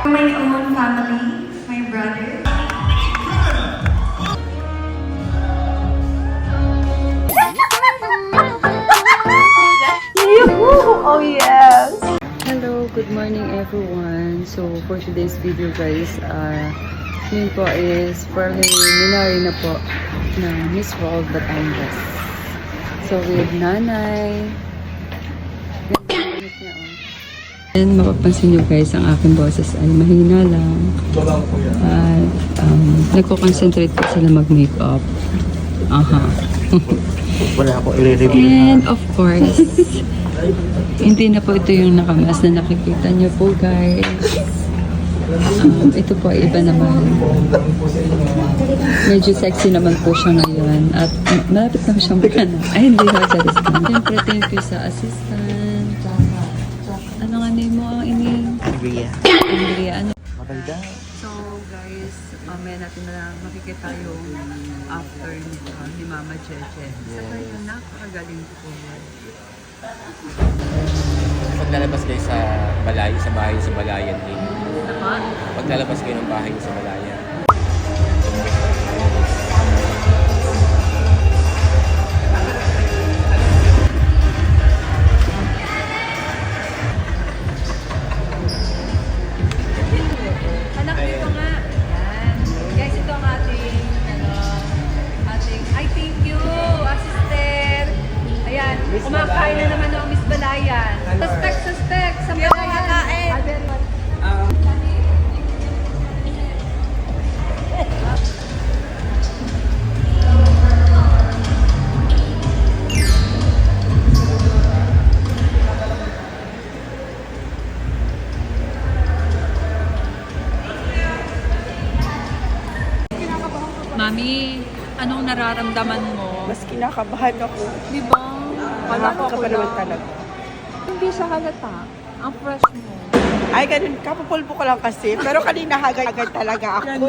My own family, my brother. Oh yes! Hello, good morning everyone. So for today's video guys, yun po is preliminary na po ng Miss World Batangas. So with nanay. And mapapansin nyo guys, ang aking boses ay mahina lang. At nagko-concentrate po sila mag-makeup. Aha. Wala ako i-review. And of course, hindi na po ito yung nakamas na nakikita nyo po guys. Ito po ay iba naman. Medyo sexy naman po siya ngayon. At malapit na siyang magana. Ay, hindi na sa assistant. Siyempre, thank you sa assistant. Ano nga name mo ang ining? Andrea. Andrea, ano? Maganda. So guys, mamaya natin na makikita yung after ni Mama Jeje. Saka yung napakagaling po. Paglalabas kayo sa balay, sa bahay sa Balayan din. Naman? Paglalabas kayo ng bahay sa Balayan. Anak, dito nga. Yan. Guys, ito ang ating, ay thank you, assistant. Ayan, kumakain na naman ng Miss Balayan. Suspect, sa Balayan. Mami, anong nararamdaman mo? Mas kinakabahan ako. Di ba? Wala ko Nakakaba naman talaga. Hindi siya halata. Ang fresh mo. Ay, ganun. Kapupulbo ko lang kasi. Pero kanina hagad talaga ako.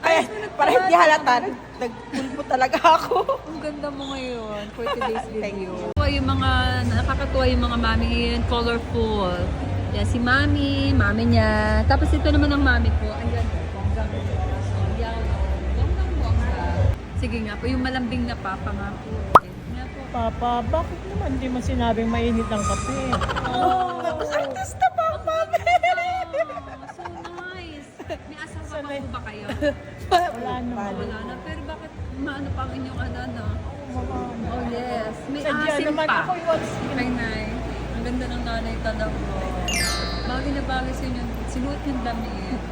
Kaya, para hindi halata, nagpulbo talaga ako. Ang ganda mo ngayon for today's video. Yung mga, nakakatuwa yung mga mami ngayon, colorful. Yan, si mami niya. Tapos ito naman ang mami ko. Ayan, sige nga po, yung malambing na papa nga po. Nga po. Papa, bakit naman di mo sinabing mainit ang kape? Oh, Artista pa, mami! so nice. May asawa pa po ba kayo? Wala naman. Wala na. Pero bakit maano pa ang inyong ano? Oh yes. May Sadya asim naman pa. ako yung Kay Nay. Ang ganda ng nanay tanaw ko. Bagay na bagay sa inyo. Sinuot yung damit.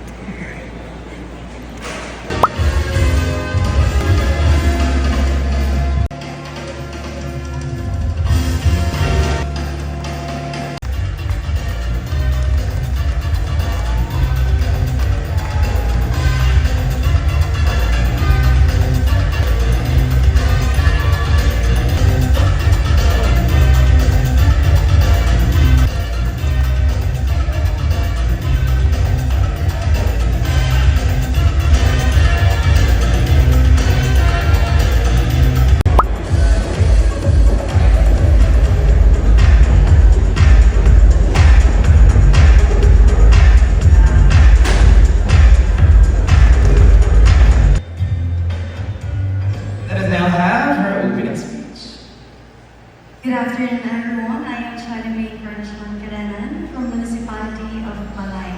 Good afternoon, everyone. I am Charlie Fernishman Karanan from the Municipality of Malay.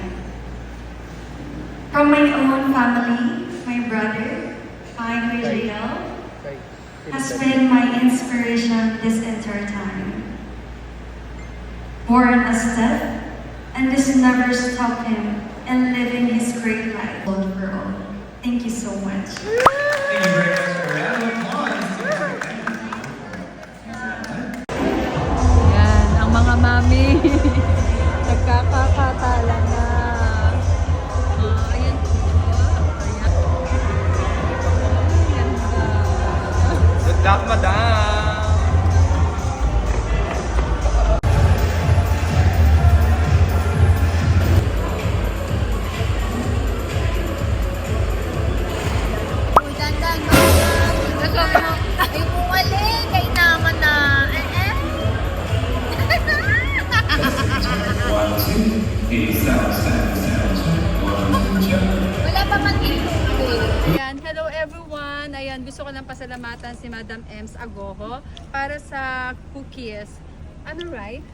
From my own family, my brother, Pai Riel, has been my inspiration this entire time. Born a step, and this never stopped him in living his great life overall. Thank you so much. Thank you very much for a round of applause. Yan, ang mga mami. Nagkakakatala na. Ayan po. Ayan. Ganda. Good luck, madam! Ay, bumalik. Kay naman na. And gusto ko lang pasalamatan si Madam Ems Agoho para sa cookies. Am I right?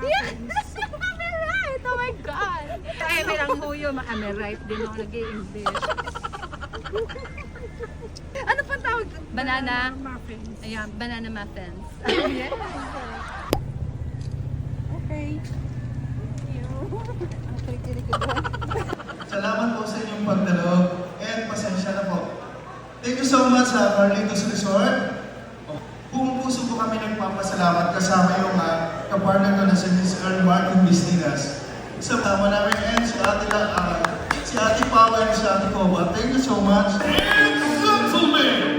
Yes! Am I right? Oh my God! Kaya may lang huyo, am I right din ako nag-i-English. Ano pa tawag? Banana? Muffins. Ayan, banana muffins. Yes. Okay. Salamat po sa inyong pagdalo and pasensya na po. Thank you so much sa Carlitos Resort. Buong puso po kami nagpapasalamat kasama yung kapartner ko na si Ms. Earl Martin Bistinas. Sa tama namin and si Ate Pao and si Ate Koba. Thank you so much. And gentlemen!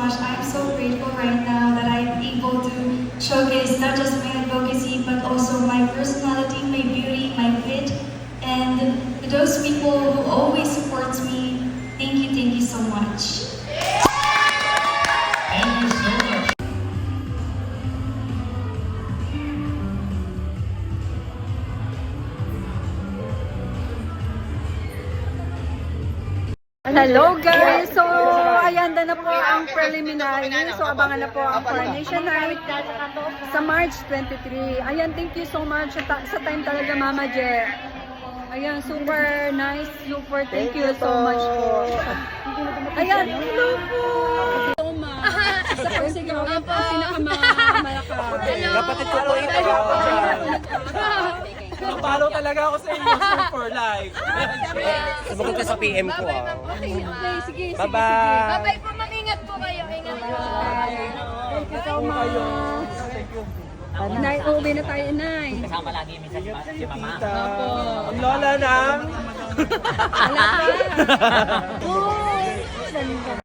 much. I'm so grateful right now that I'm able to showcase not just my advocacy, but also my personality, my beauty, my wit, and to those people who always support me, thank you so much. Thank you so much. Hello guys! So, ayan na po ang preliminary. So, abangan na po ang coronation night sa March 23. Ayan, thank you so much sa time talaga, Mama Je. Ayan, super nice, super thank you so much po. Ayan, hello po! Hello, Ma. Sa persigawan po, pinakamalaka. Kapatid ko po ito. Napalo talaga ako sa inyo, super live. Sumagot ka sa PM ko. Sige, Bye-bye. Bye po, mag-ingat po kayo. Ingat po. Thank you so much. Nay, uuwi na tayo, Nay. Kasama lagi minsan si Mama. Ang lola ng... Wala pa.